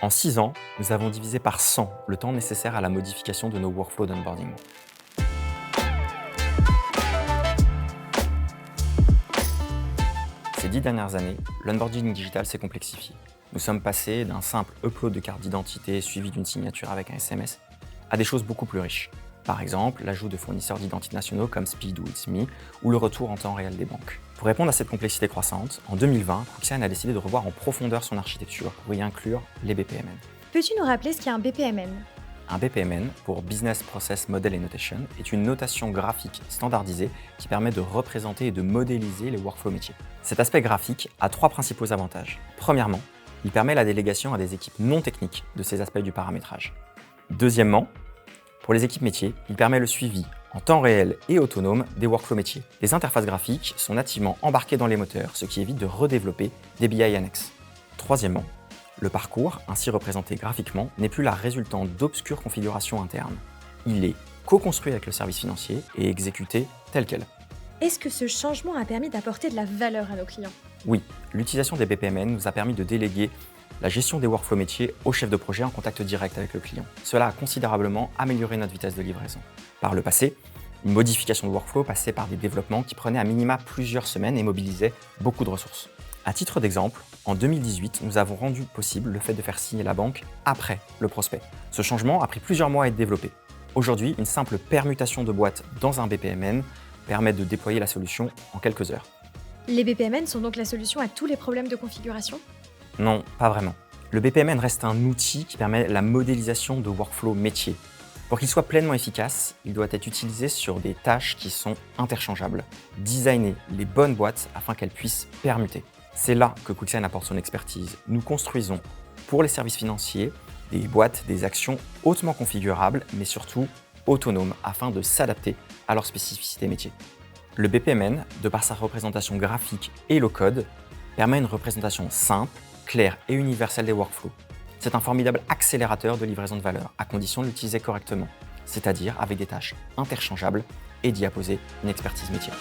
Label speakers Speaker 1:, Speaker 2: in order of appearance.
Speaker 1: En 6 ans, nous avons divisé par 100 le temps nécessaire à la modification de nos workflows d'onboarding. Ces 10 dernières années, l'onboarding digital s'est complexifié. Nous sommes passés d'un simple upload de carte d'identité suivi d'une signature avec un SMS à des choses beaucoup plus riches. Par exemple, l'ajout de fournisseurs d'identité nationaux comme Speed ou It's Me ou le retour en temps réel des banques. Pour répondre à cette complexité croissante, en 2020, Quicksign a décidé de revoir en profondeur son architecture pour y inclure les BPMN.
Speaker 2: Peux-tu nous rappeler ce qu'est un BPMN?
Speaker 1: Un BPMN, pour Business Process Model and Notation, est une notation graphique standardisée qui permet de représenter et de modéliser les workflows métiers. Cet aspect graphique a 3 principaux avantages. Premièrement, il permet la délégation à des équipes non techniques de ces aspects du paramétrage. Deuxièmement, pour les équipes métiers, il permet le suivi en temps réel et autonome des workflows métiers. Les interfaces graphiques sont nativement embarquées dans les moteurs, ce qui évite de redévelopper des BI annexes. Troisièmement, le parcours, ainsi représenté graphiquement, n'est plus la résultante d'obscures configurations internes. Il est co-construit avec le service financier et exécuté tel quel.
Speaker 2: Est-ce que ce changement a permis d'apporter de la valeur à nos clients?
Speaker 1: Oui, l'utilisation des BPMN nous a permis de déléguer la gestion des workflows métiers au chef de projet en contact direct avec le client. Cela a considérablement amélioré notre vitesse de livraison. Par le passé, une modification de workflow passait par des développements qui prenaient à minima plusieurs semaines et mobilisaient beaucoup de ressources. À titre d'exemple, en 2018, nous avons rendu possible le fait de faire signer la banque après le prospect. Ce changement a pris plusieurs mois à être développé. Aujourd'hui, une simple permutation de boîtes dans un BPMN permet de déployer la solution en quelques heures.
Speaker 2: Les BPMN sont donc la solution à tous les problèmes de configuration?
Speaker 1: Non, pas vraiment. Le BPMN reste un outil qui permet la modélisation de workflows métiers. Pour qu'il soit pleinement efficace, il doit être utilisé sur des tâches qui sont interchangeables. Designer les bonnes boîtes afin qu'elles puissent permuter. C'est là que Quicksign apporte son expertise. Nous construisons pour les services financiers des boîtes, des actions hautement configurables, mais surtout autonomes afin de s'adapter à leurs spécificités métiers. Le BPMN, de par sa représentation graphique et low-code, permet une représentation simple, claire et universelle des workflows. C'est un formidable accélérateur de livraison de valeur, à condition de l'utiliser correctement, c'est-à-dire avec des tâches interchangeables et d'y apposer une expertise métier.